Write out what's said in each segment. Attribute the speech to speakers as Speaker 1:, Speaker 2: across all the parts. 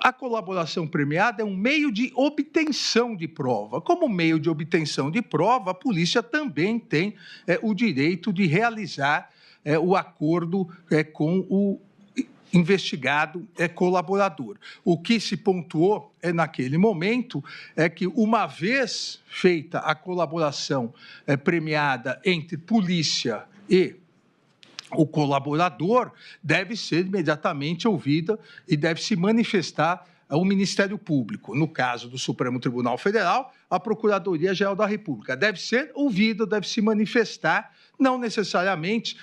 Speaker 1: a colaboração premiada é um meio de obtenção de prova. Como meio de obtenção de prova, a polícia também tem o direito de realizar o acordo com o investigado colaborador. O que se pontuou naquele momento é que, uma vez feita a colaboração premiada entre polícia e o colaborador, deve ser imediatamente ouvida e deve se manifestar ao Ministério Público. No caso do Supremo Tribunal Federal, a Procuradoria-Geral da República deve ser ouvida, deve se manifestar, não necessariamente,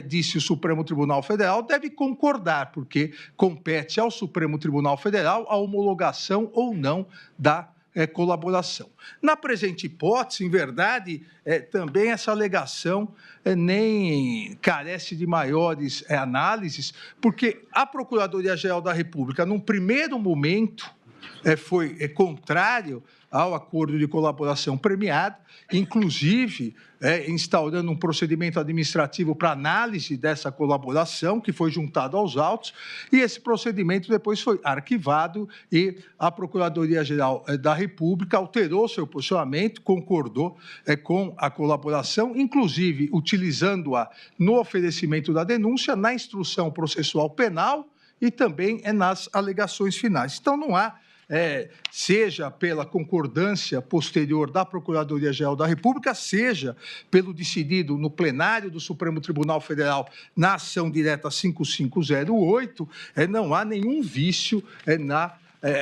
Speaker 1: disse o Supremo Tribunal Federal, deve concordar, porque compete ao Supremo Tribunal Federal a homologação ou não da colaboração. Na presente hipótese, em verdade, também essa alegação nem carece de maiores análises, porque a Procuradoria-Geral da República, num primeiro momento, foi contrário ao acordo de colaboração premiada, inclusive instaurando um procedimento administrativo para análise dessa colaboração, que foi juntado aos autos, e esse procedimento depois foi arquivado e a Procuradoria-Geral da República alterou seu posicionamento, concordou com a colaboração, inclusive utilizando-a no oferecimento da denúncia, na instrução processual penal e também nas alegações finais. Então, não há seja pela concordância posterior da Procuradoria-Geral da República, seja pelo decidido no plenário do Supremo Tribunal Federal na ação direta 5508, não há nenhum vício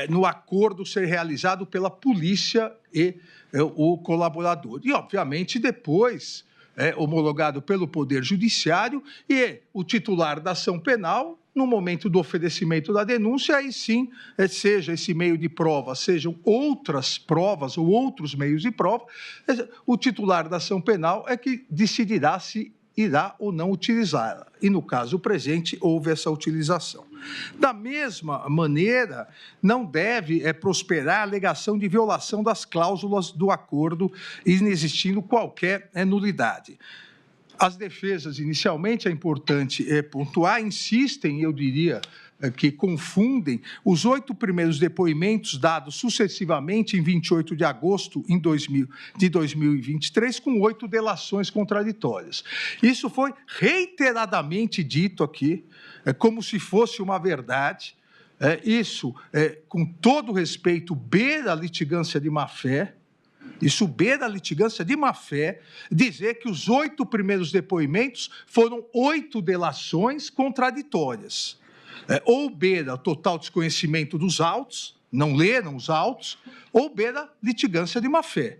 Speaker 1: no acordo ser realizado pela polícia e o colaborador. E, obviamente, depois homologado pelo Poder Judiciário e o titular da ação penal, no momento do oferecimento da denúncia, aí sim, seja esse meio de prova, sejam outras provas ou outros meios de prova, o titular da ação penal é que decidirá se irá ou não utilizá-la. E, no caso presente, houve essa utilização. Da mesma maneira, não deve prosperar a alegação de violação das cláusulas do acordo, inexistindo qualquer nulidade. As defesas, inicialmente, é importante pontuar, insistem, eu diria, que confundem os 8 primeiros depoimentos dados sucessivamente em 28 de agosto de 2023 com 8 delações contraditórias. Isso foi reiteradamente dito aqui, como se fosse uma verdade. Isso, com todo respeito, beira a litigância de má-fé. Isso beira a litigância de má-fé, dizer que os 8 primeiros depoimentos foram 8 delações contraditórias. Ou beira total desconhecimento dos autos, não leram os autos, ou beira litigância de má-fé.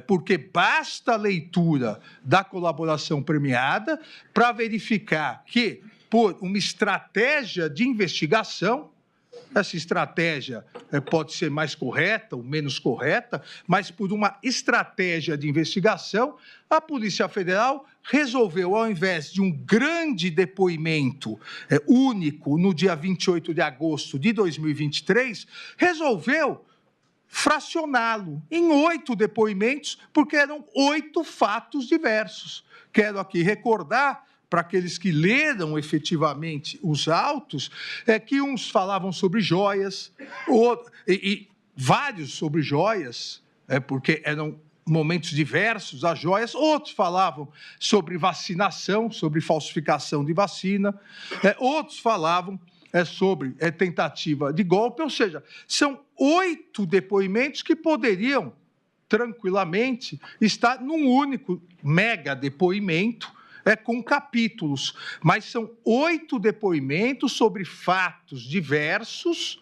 Speaker 1: Porque basta a leitura da colaboração premiada para verificar que, por uma estratégia de investigação, essa estratégia pode ser mais correta ou menos correta, mas por uma estratégia de investigação, a Polícia Federal resolveu, ao invés de um grande depoimento único no dia 28 de agosto de 2023, resolveu fracioná-lo em 8 depoimentos, porque eram 8 fatos diversos. Quero aqui recordar, para aqueles que leram efetivamente os autos, que uns falavam sobre joias, e vários sobre joias, porque eram momentos diversos as joias, outros falavam sobre vacinação, sobre falsificação de vacina, outros falavam sobre tentativa de golpe, ou seja, são 8 depoimentos que poderiam tranquilamente estar num único mega depoimento, com capítulos, mas são 8 depoimentos sobre fatos diversos,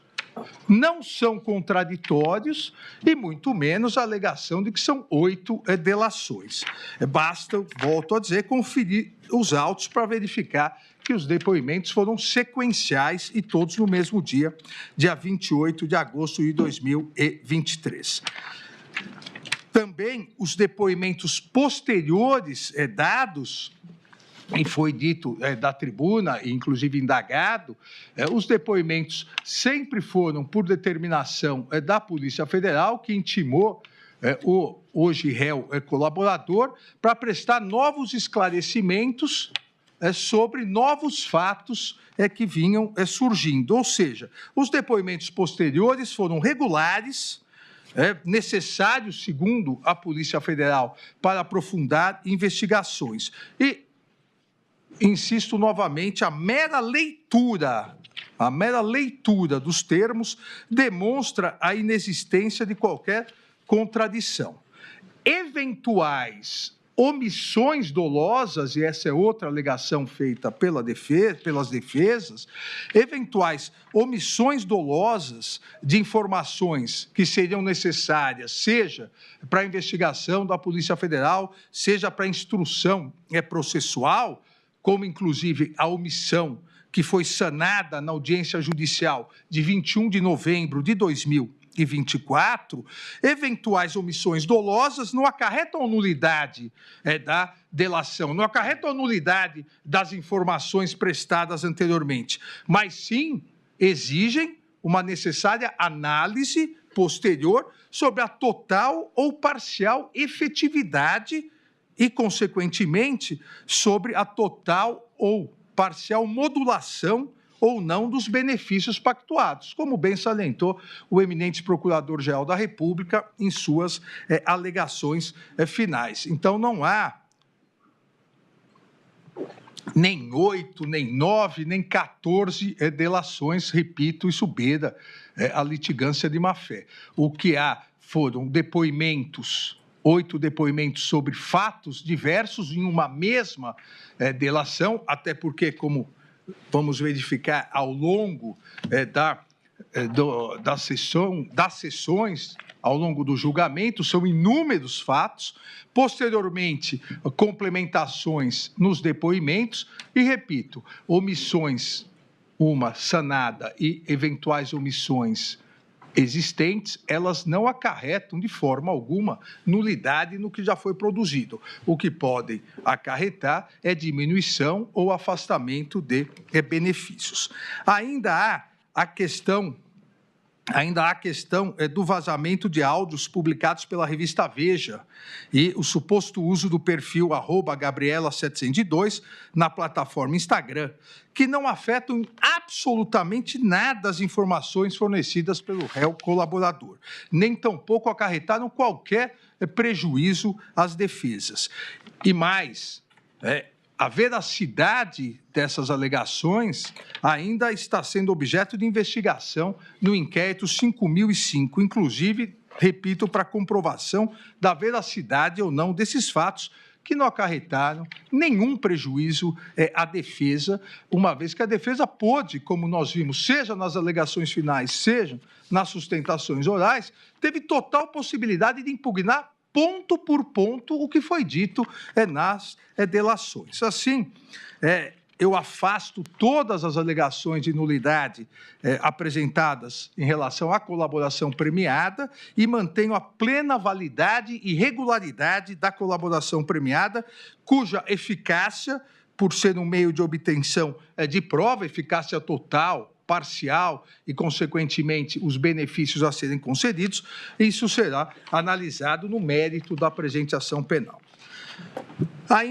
Speaker 1: não são contraditórios e muito menos a alegação de que são 8 delações. Basta, volto a dizer, conferir os autos para verificar que os depoimentos foram sequenciais e todos no mesmo dia, dia 28 de agosto de 2023. Também os depoimentos posteriores dados, e foi dito da tribuna, inclusive indagado, os depoimentos sempre foram por determinação da Polícia Federal, que intimou o hoje réu colaborador para prestar novos esclarecimentos sobre novos fatos que vinham surgindo. Ou seja, os depoimentos posteriores foram regulares, necessários, segundo a Polícia Federal, para aprofundar investigações. E, insisto novamente, a mera leitura dos termos demonstra a inexistência de qualquer contradição. Eventuais omissões dolosas, e essa é outra alegação feita pelas defesas, eventuais omissões dolosas de informações que seriam necessárias, seja para a investigação da Polícia Federal, seja para a instrução processual, como inclusive a omissão que foi sanada na audiência judicial de 21 de novembro de 2024, eventuais omissões dolosas não acarretam nulidade da delação, não acarretam nulidade das informações prestadas anteriormente, mas sim exigem uma necessária análise posterior sobre a total ou parcial efetividade e, consequentemente, sobre a total ou parcial modulação ou não dos benefícios pactuados, como bem salientou o eminente Procurador-Geral da República em suas alegações finais. Então, não há nem 8, nem 9, nem 14 delações, repito, isso beira a litigância de má-fé. O que há foram depoimentos, 8 depoimentos sobre fatos diversos em uma mesma delação, até porque, como vamos verificar ao longo das sessões, ao longo do julgamento, são inúmeros fatos, posteriormente, complementações nos depoimentos e, repito, omissões, uma sanada e eventuais omissões existentes, elas não acarretam de forma alguma nulidade no que já foi produzido. O que podem acarretar é diminuição ou afastamento de benefícios. Ainda há a questão do vazamento de áudios publicados pela revista Veja e o suposto uso do perfil @Gabriela702 na plataforma Instagram, que não afetam absolutamente nada as informações fornecidas pelo réu colaborador, nem tampouco acarretaram qualquer prejuízo às defesas. E mais, a veracidade dessas alegações ainda está sendo objeto de investigação no inquérito 5005, inclusive, repito, para comprovação da veracidade ou não desses fatos, que não acarretaram nenhum prejuízo à defesa, uma vez que a defesa pôde, como nós vimos, seja nas alegações finais, seja nas sustentações orais, teve total possibilidade de impugnar ponto por ponto o que foi dito nas delações. Assim, eu afasto todas as alegações de nulidade apresentadas em relação à colaboração premiada e mantenho a plena validade e regularidade da colaboração premiada, cuja eficácia, por ser um meio de obtenção de prova, eficácia total, parcial e, consequentemente, os benefícios a serem concedidos, isso será analisado no mérito da presente ação penal.